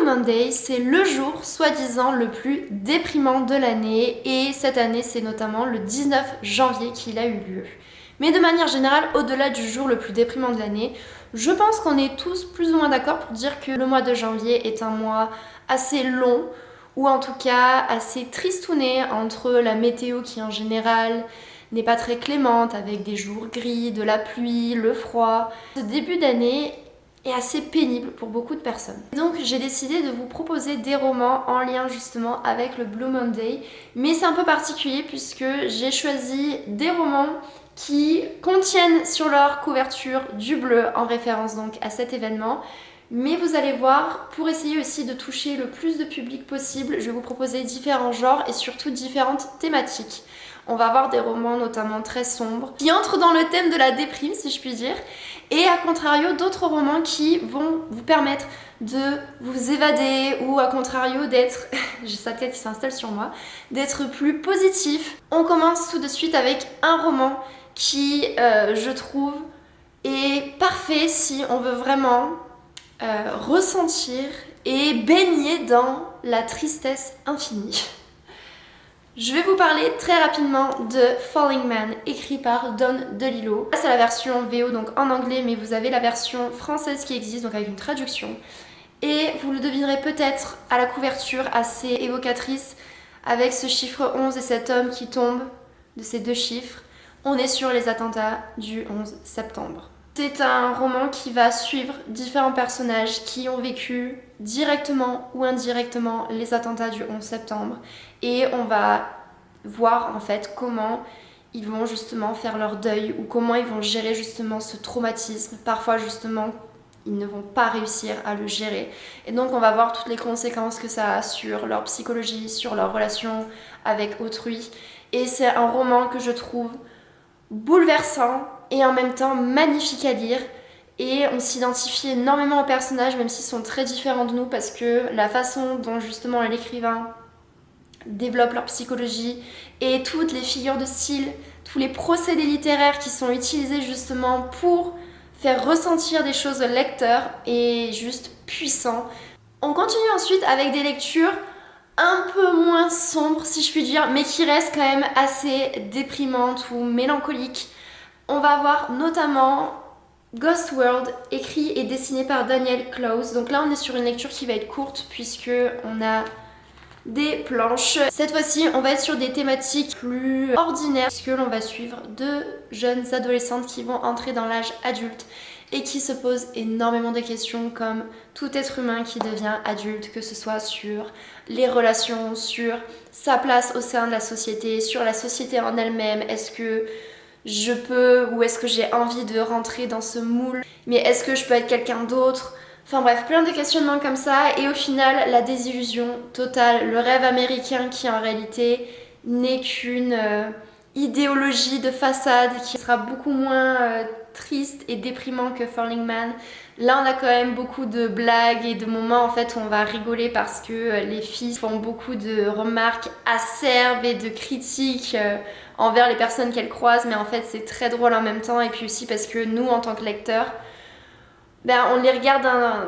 Monday, c'est le jour soi-disant le plus déprimant de l'année et cette année c'est notamment le 19 janvier qu'il a eu lieu. Mais de manière générale, au-delà du jour le plus déprimant de l'année, je pense qu'on est tous plus ou moins d'accord pour dire que le mois de janvier est un mois assez long ou en tout cas assez tristouné entre la météo qui en général n'est pas très clémente avec des jours gris, de la pluie, le froid. Ce début d'année est assez pénible pour beaucoup de personnes. Donc j'ai décidé de vous proposer des romans en lien justement avec le Blue Monday, mais c'est un peu particulier puisque j'ai choisi des romans qui contiennent sur leur couverture du bleu en référence donc à cet événement. Mais vous allez voir, pour essayer aussi de toucher le plus de public possible, je vais vous proposer différents genres et surtout différentes thématiques. On va avoir des romans notamment très sombres qui entrent dans le thème de la déprime si je puis dire, et à contrario d'autres romans qui vont vous permettre de vous évader ou à contrario d'être, j'ai sa tête qui s'installe sur moi, d'être plus positif. On commence tout de suite avec un roman qui, je trouve, est parfait si on veut vraiment ressentir et baigner dans la tristesse infinie. Je vais vous parler très rapidement de Falling Man, écrit par Don DeLillo. C'est la version VO, donc en anglais, mais vous avez la version française qui existe, donc avec une traduction. Et vous le devinerez peut-être à la couverture assez évocatrice, avec ce chiffre 11 et cet homme qui tombe de ces deux chiffres. On est sur les attentats du 11 septembre. C'est un roman qui va suivre différents personnages qui ont vécu directement ou indirectement les attentats du 11 septembre et on va voir en fait comment ils vont justement faire leur deuil ou comment ils vont gérer justement ce traumatisme. Parfois justement ils ne vont pas réussir à le gérer et donc on va voir toutes les conséquences que ça a sur leur psychologie, sur leur relation avec autrui et c'est un roman que je trouve bouleversant et en même temps magnifique à lire et on s'identifie énormément aux personnages même s'ils sont très différents de nous parce que la façon dont justement l'écrivain développe leur psychologie et toutes les figures de style, tous les procédés littéraires qui sont utilisés justement pour faire ressentir des choses au lecteur est juste puissant. On continue ensuite avec des lectures un peu moins sombres si je puis dire mais qui restent quand même assez déprimantes ou mélancoliques. On va avoir notamment Ghost World, écrit et dessiné par Daniel Clowes. Donc là on est sur une lecture qui va être courte puisque on a des planches. Cette fois-ci on va être sur des thématiques plus ordinaires puisque l'on va suivre deux jeunes adolescentes qui vont entrer dans l'âge adulte et qui se posent énormément de questions comme tout être humain qui devient adulte, que ce soit sur les relations, sur sa place au sein de la société, sur la société en elle-même. Est-ce que je peux ou est-ce que j'ai envie de rentrer dans ce moule? Mais est-ce que je peux être quelqu'un d'autre? Enfin bref, plein de questionnements comme ça et au final la désillusion totale, le rêve américain qui en réalité n'est qu'une idéologie de façade qui sera beaucoup moins triste et déprimant que Falling Man. Là on a quand même beaucoup de blagues et de moments en fait où on va rigoler parce que les filles font beaucoup de remarques acerbes et de critiques envers les personnes qu'elles croisent mais en fait c'est très drôle en même temps et puis aussi parce que nous en tant que lecteurs on les regarde,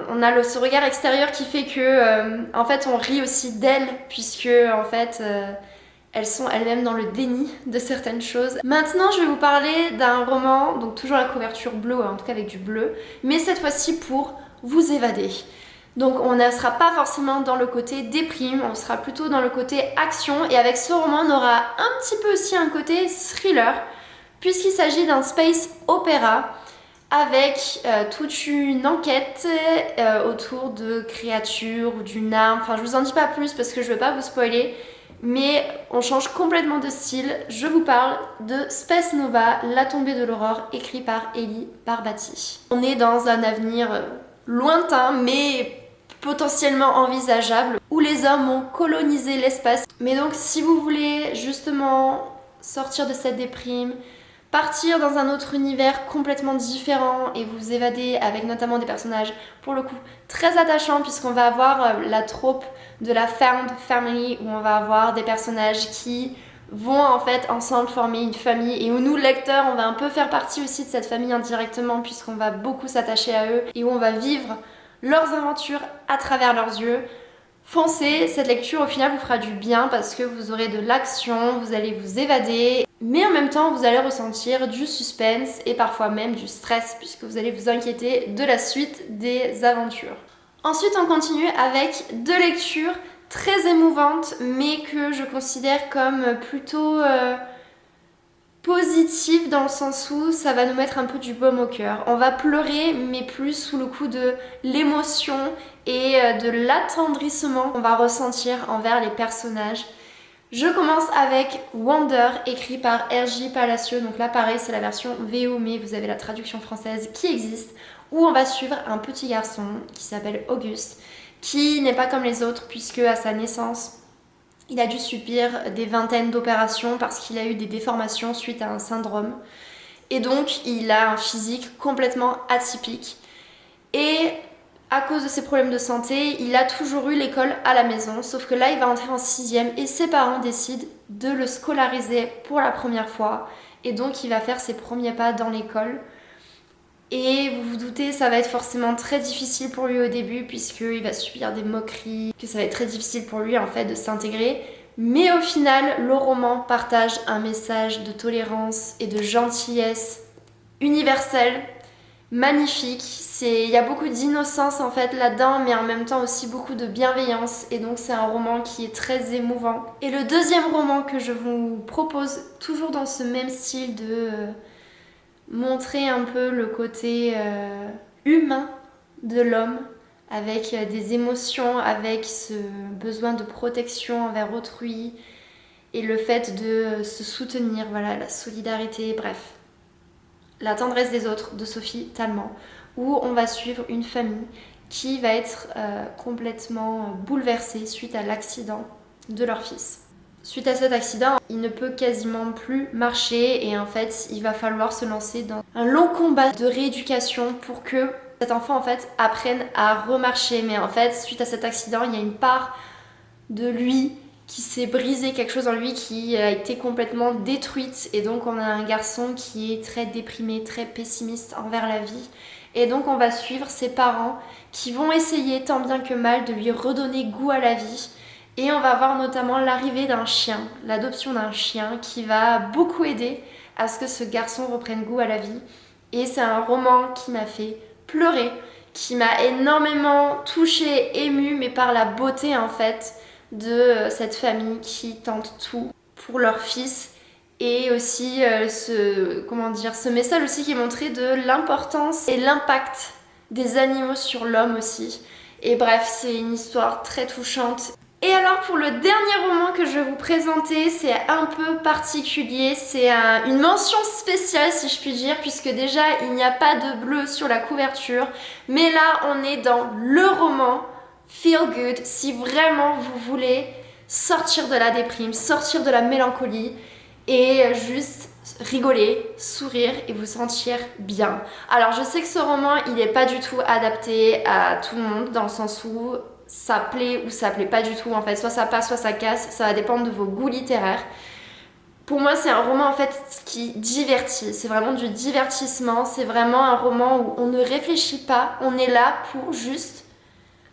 on a ce regard extérieur qui fait que en fait on rit aussi d'elles puisque en fait elles sont elles-mêmes dans le déni de certaines choses. Maintenant je vais vous parler d'un roman, donc toujours la couverture bleue, en tout cas avec du bleu, mais cette fois-ci pour vous évader. Donc on ne sera pas forcément dans le côté déprime, on sera plutôt dans le côté action et avec ce roman on aura un petit peu aussi un côté thriller puisqu'il s'agit d'un space opéra avec toute une enquête autour de créatures ou d'une arme. Enfin je vous en dis pas plus parce que je veux pas vous spoiler mais on change complètement de style. Je vous parle de Space Nova, La tombée de l'aurore, écrit par Elie Barbati. On est dans un avenir lointain mais potentiellement envisageable où les hommes ont colonisé l'espace. Mais donc si vous voulez justement sortir de cette déprime, partir dans un autre univers complètement différent et vous évader avec notamment des personnages pour le coup très attachants puisqu'on va avoir la trope de la found family où on va avoir des personnages qui vont en fait ensemble former une famille et où nous lecteurs on va un peu faire partie aussi de cette famille indirectement puisqu'on va beaucoup s'attacher à eux et où on va vivre leurs aventures à travers leurs yeux. Foncez, cette lecture au final vous fera du bien parce que vous aurez de l'action, vous allez vous évader, mais en même temps vous allez ressentir du suspense et parfois même du stress puisque vous allez vous inquiéter de la suite des aventures. Ensuite on continue avec deux lectures très émouvantes mais que je considère comme plutôt positives dans le sens où ça va nous mettre un peu du baume au cœur. On va pleurer mais plus sous le coup de l'émotion et de l'attendrissement qu'on va ressentir envers les personnages. Je commence avec Wonder, écrit par R.J. Palacio. Donc là pareil c'est la version VO mais vous avez la traduction française qui existe, où on va suivre un petit garçon qui s'appelle Auguste, qui n'est pas comme les autres puisque à sa naissance il a dû subir des vingtaines d'opérations parce qu'il a eu des déformations suite à un syndrome. Et donc il a un physique complètement atypique. Et à cause de ses problèmes de santé, il a toujours eu l'école à la maison. Sauf que là il va entrer en 6e et ses parents décident de le scolariser pour la première fois. Et donc il va faire ses premiers pas dans l'école. Et vous vous doutez, ça va être forcément très difficile pour lui au début puisqu'il va subir des moqueries, que ça va être très difficile pour lui en fait de s'intégrer. Mais au final, le roman partage un message de tolérance et de gentillesse universelle, magnifique. Il y a beaucoup d'innocence en fait là-dedans, mais en même temps aussi beaucoup de bienveillance. Et donc c'est un roman qui est très émouvant. Et le deuxième roman que je vous propose, toujours dans ce même style de montrer un peu le côté humain de l'homme, avec des émotions, avec ce besoin de protection envers autrui et le fait de se soutenir, voilà, la solidarité, bref. La tendresse des autres de Sophie Tallement, où on va suivre une famille qui va être complètement bouleversée suite à l'accident de leur fils. Suite à cet accident, il ne peut quasiment plus marcher et en fait, il va falloir se lancer dans un long combat de rééducation pour que cet enfant en fait apprenne à remarcher. Mais en fait, suite à cet accident, il y a une part de lui qui s'est brisé, quelque chose en lui qui a été complètement détruite. Et donc on a un garçon qui est très déprimé, très pessimiste envers la vie. Et donc on va suivre ses parents qui vont essayer tant bien que mal de lui redonner goût à la vie. Et on va voir notamment l'arrivée d'un chien, l'adoption d'un chien qui va beaucoup aider à ce que ce garçon reprenne goût à la vie. Et c'est un roman qui m'a fait pleurer, qui m'a énormément touchée, émue, mais par la beauté en fait de cette famille qui tente tout pour leur fils. Et aussi ce message aussi qui est montré de l'importance et l'impact des animaux sur l'homme aussi. Et bref, c'est une histoire très touchante. Et alors pour le dernier roman que je vais vous présenter, c'est un peu particulier, c'est une mention spéciale si je puis dire, puisque déjà il n'y a pas de bleu sur la couverture, mais là on est dans le roman Feel Good si vraiment vous voulez sortir de la déprime, sortir de la mélancolie et juste rigoler, sourire et vous sentir bien. Alors je sais que ce roman il n'est pas du tout adapté à tout le monde dans le sens où ça plaît ou ça plaît pas du tout en fait, soit ça passe soit ça casse, ça va dépendre de vos goûts littéraires. Pour moi c'est un roman en fait qui divertit, c'est vraiment du divertissement, c'est vraiment un roman où on ne réfléchit pas, on est là pour juste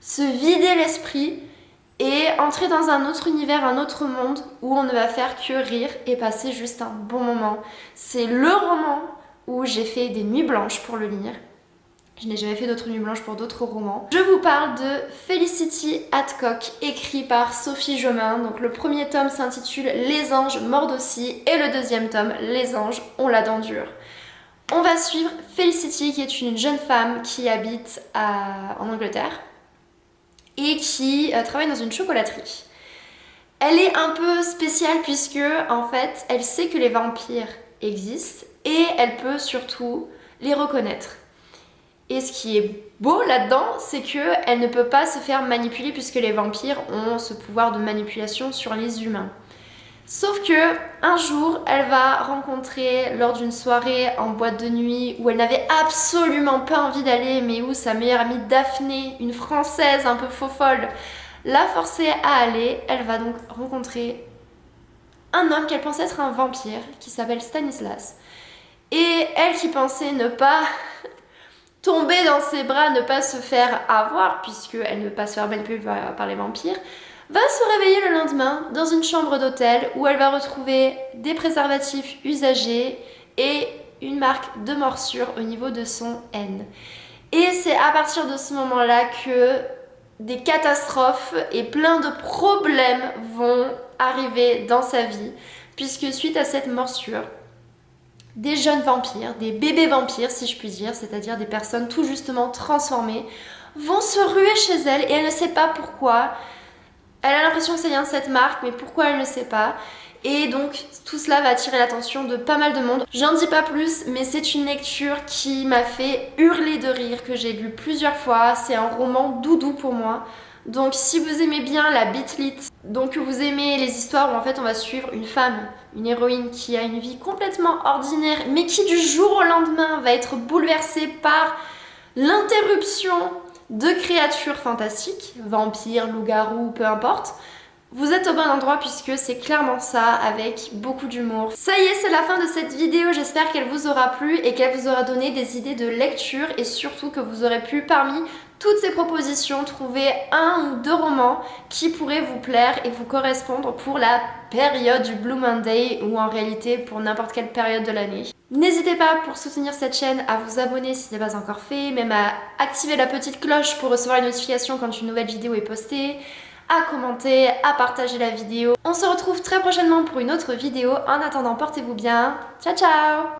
se vider l'esprit et entrer dans un autre univers, un autre monde où on ne va faire que rire et passer juste un bon moment. C'est le roman où j'ai fait des nuits blanches pour le lire. Je n'ai jamais fait d'autres nuits blanches pour d'autres romans. Je vous parle de Felicity Hadcock, écrit par Sophie Jomain. Donc le premier tome s'intitule Les anges mordent aussi et le deuxième tome, Les anges ont la dent dure. On va suivre Felicity qui est une jeune femme qui habite en Angleterre et qui travaille dans une chocolaterie. Elle est un peu spéciale puisque en fait elle sait que les vampires existent et elle peut surtout les reconnaître. Et ce qui est beau là-dedans, c'est qu'elle ne peut pas se faire manipuler puisque les vampires ont ce pouvoir de manipulation sur les humains. Sauf que un jour, elle va rencontrer lors d'une soirée en boîte de nuit où elle n'avait absolument pas envie d'aller, mais où sa meilleure amie Daphné, une Française un peu faux-folle, l'a forcée à aller. Elle va donc rencontrer un homme qu'elle pensait être un vampire qui s'appelle Stanislas. Et elle qui pensait ne pas tomber dans ses bras, ne pas se faire avoir, puisqu'elle ne veut pas se faire manipuler par les vampires, va se réveiller le lendemain dans une chambre d'hôtel où elle va retrouver des préservatifs usagés et une marque de morsure au niveau de son N. Et c'est à partir de ce moment-là que des catastrophes et plein de problèmes vont arriver dans sa vie, puisque suite à cette morsure, des jeunes vampires, des bébés vampires si je puis dire, c'est-à-dire des personnes tout justement transformées, vont se ruer chez elle et elle ne sait pas pourquoi. Elle a l'impression que ça vient de cette marque, mais pourquoi elle ne sait pas. Et donc tout cela va attirer l'attention de pas mal de monde. J'en dis pas plus, mais c'est une lecture qui m'a fait hurler de rire, que j'ai lu plusieurs fois. C'est un roman doudou pour moi. Donc si vous aimez bien la beat lit, donc que vous aimez les histoires où en fait on va suivre une femme, une héroïne qui a une vie complètement ordinaire, mais qui du jour au lendemain va être bouleversée par l'interruption de créatures fantastiques, vampires, loups-garous, peu importe, vous êtes au bon endroit puisque c'est clairement ça, avec beaucoup d'humour. Ça y est, c'est la fin de cette vidéo, j'espère qu'elle vous aura plu et qu'elle vous aura donné des idées de lecture et surtout que vous aurez pu, parmi toutes ces propositions, trouver un ou deux romans qui pourraient vous plaire et vous correspondre pour la période du Blue Monday ou en réalité pour n'importe quelle période de l'année. N'hésitez pas pour soutenir cette chaîne à vous abonner si ce n'est pas encore fait, même à activer la petite cloche pour recevoir les notifications quand une nouvelle vidéo est postée, à commenter, à partager la vidéo. On se retrouve très prochainement pour une autre vidéo. En attendant, portez-vous bien. Ciao ciao!